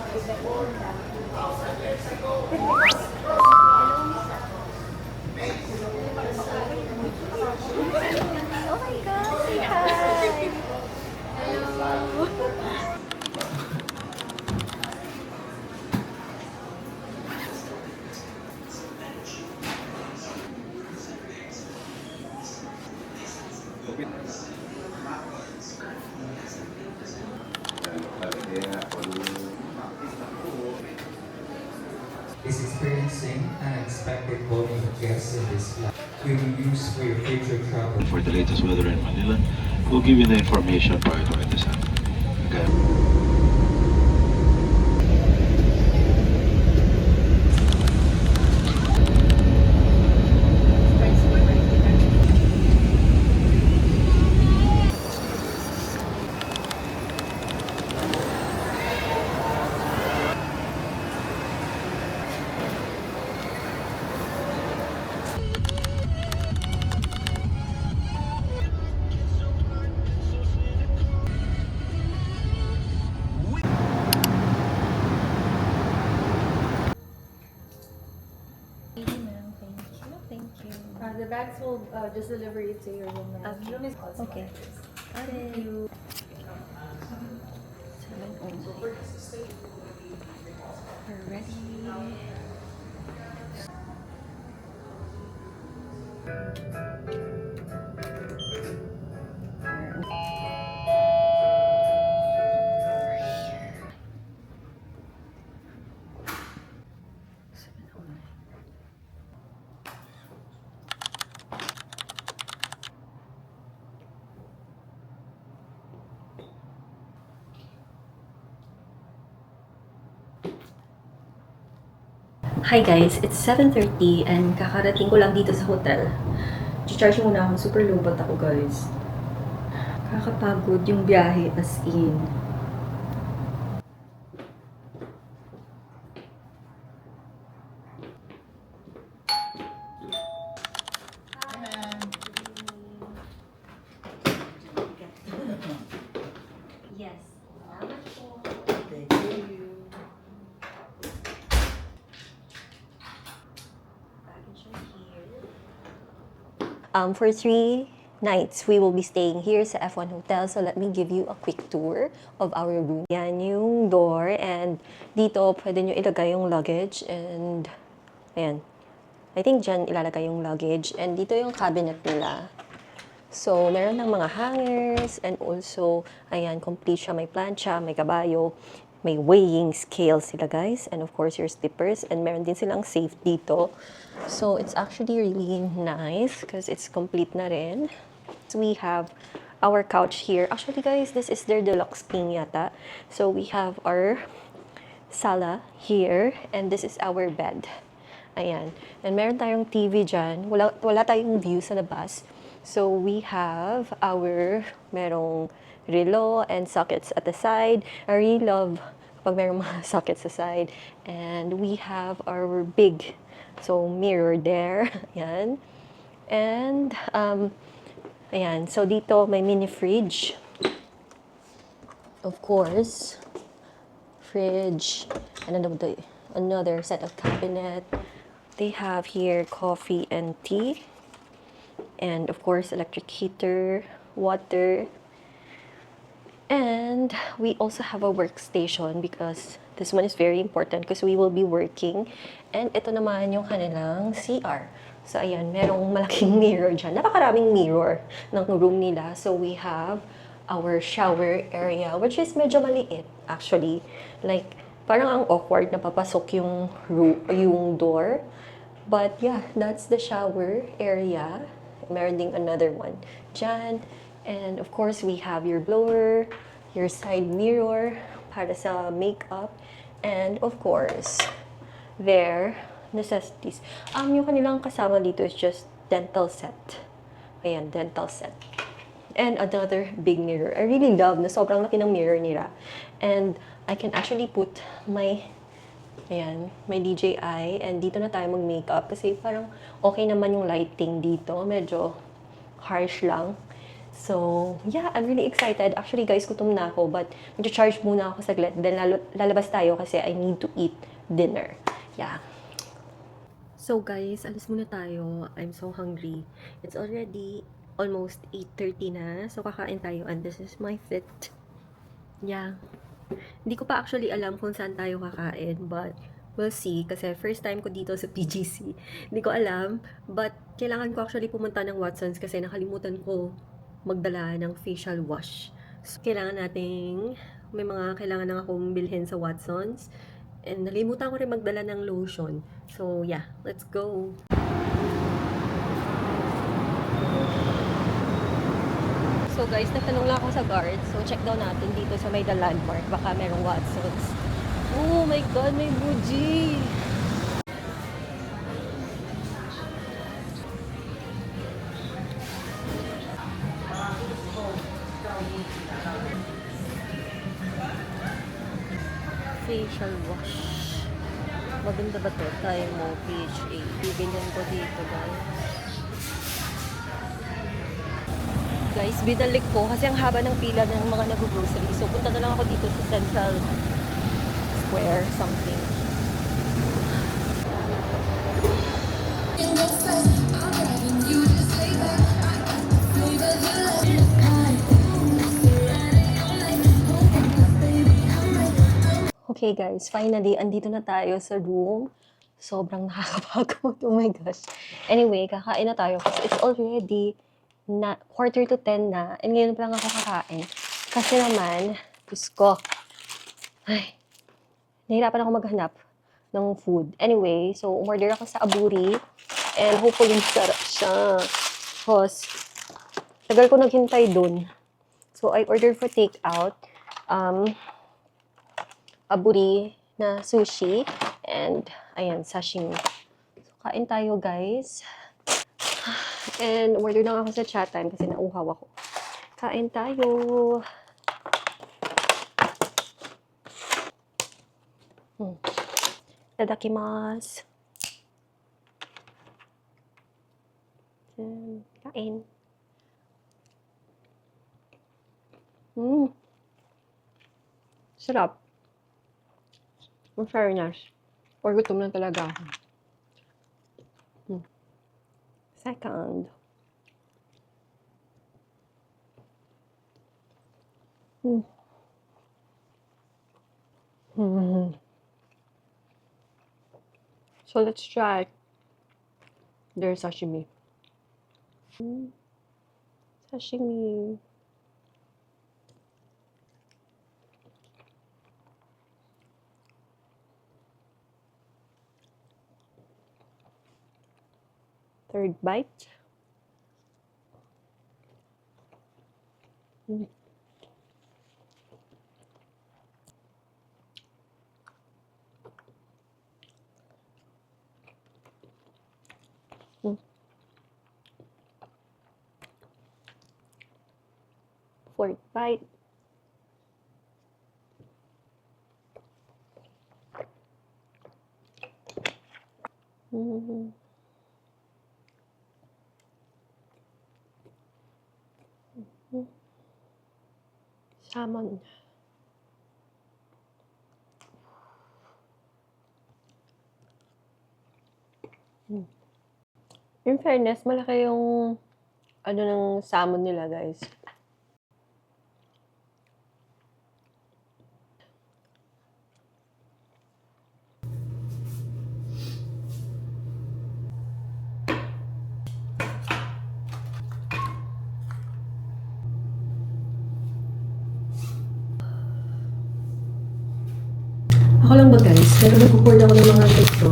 Oh my God, say hi! Hello! Is experiencing unexpected volume of guests in this flight. We will use for your future travel. For the latest weather in Manila, we'll give you the information prior to our descent. Okay. Thank you, ma'am. Thank you. Thank you. The bags will just deliver it to your room now. Okay. Room is called Okay. Got it. 7:09. We're ready. Hi guys, it's 7:30 and kakarating ko lang dito sa hotel. Charge muna ako, super lobot ako guys. Kakapagod yung biyahe as in. Yes. For 3 nights, we will be staying here sa F1 Hotel. So, let me give you a quick tour of our room. Yan yung door. And dito, pwede nyo ilagay yung luggage. And, ayan. I think dyan ilalagay yung luggage. And dito yung cabinet nila. So, meron ng mga hangers. And also, ayan, complete siya. May plancha, may kabayo. May weighing scale sila, guys. And of course, your slippers. And meron din silang safe dito. So, it's actually really nice because it's complete na rin. So, we have our couch here. Actually, guys, this is their deluxe king yata. So, we have our sala here. And this is our bed. Ayan. And meron tayong TV dyan. Wala tayong view sa labas. So, we have our merong relo and sockets at the side. I really love kapag merong mga sockets sa side. And we have our big mirror there. Ayan. And, ayan. So, dito may mini fridge. Of course. Fridge. And another set of cabinet. They have here coffee and tea. And of course, electric heater, water. And we also have a workstation because this one is very important because we will be working. And ito naman yung kanilang CR. So ayan, merong malaking mirror dyan. Napakaraming mirror ng room nila. So we have our shower area, which is medyo maliit actually. Like, parang ang awkward na papasok yung door. But yeah, that's the shower area. Meron ding another one dyan. And of course, we have your blower, your side mirror para sa makeup. And of course, their necessities. Yung kanilang kasama dito is just dental set. Ayan, dental set. And another big mirror. I really love na sobrang laki ng mirror nila. And I can actually put my DJI, and dito na tayo mag-makeup kasi parang okay naman yung lighting dito. Medyo harsh lang. So, yeah, I'm really excited. Actually, guys, gutom na ako, but mag-charge muna ako saglit. Then, lalabas tayo kasi I need to eat dinner. Yeah. So, guys, alis muna tayo. I'm so hungry. It's already almost 8:30 na. So, kakain tayo and this is my fit. Yeah. Hindi ko pa actually alam kung saan tayo kakain, but we'll see. Kasi first time ko dito sa PGC. Hindi ko alam, but kailangan ko actually pumunta ng Watsons kasi nakalimutan ko magdala ng facial wash. So, kailangan nating, may mga kailangan na akong bilhin sa Watsons. And nalimutan ko rin magdala ng lotion. So, yeah, let's go. So, guys, nagtanong lang ako sa guard. So, check daw natin dito sa may The Landmark. Baka merong Watsons. Oh my God, may Muji! Facial wash. Maganda ba to? Tayo mo, PHA. Bibilhin ko dito, guys. Guys, binalik ko kasi ang haba ng pila ng mga nag-grocery. So, punta na lang ako dito sa Central Square, something. Okay guys, finally, andito na tayo sa room. Sobrang nakakapagod. Oh my gosh. Anyway, kakain na tayo kasi it's already na 9:45 na. And ngayon pa lang ako kakain. Kasi naman, Diyos ko, ay, nahirapan ako maghanap ng food. Anyway, so umorder ako sa Aburi. And hopefully, sarap siya. Because, tagal ko naghintay dun. So, I ordered for takeout. Aburi na sushi and ayan, sashimi. So, kain tayo guys. And order lang ako sa chat time kasi nauhaw ako. Kain tayo. Itadakimasu. Kain. Sarap. Ang fairness. Or gutom na talaga ako. Second. So let's try their sashimi. Sashimi. Third bite. Fourth bite. Salmon. In fairness, malaki yung ano ng salmon nila, guys. Ako lang ba guys, pero nag-record ako ng mga ito.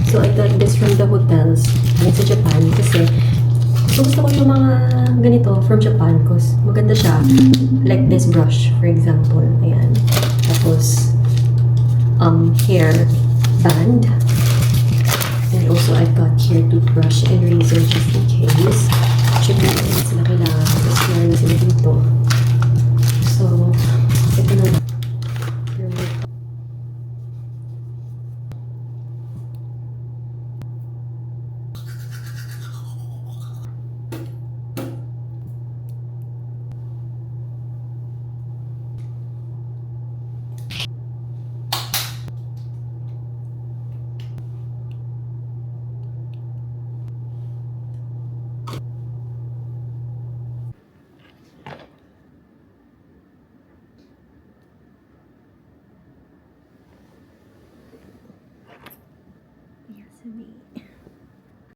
So I got this from the hotels sa Japan kasi gusto ko yung mga ganito from Japan because maganda siya. Like this brush, for example. Ayan. Tapos, hair band. And also, I've got here toothbrush and razor just in case. Siyempre, sila kailangan. Tapos, meron na sila dito.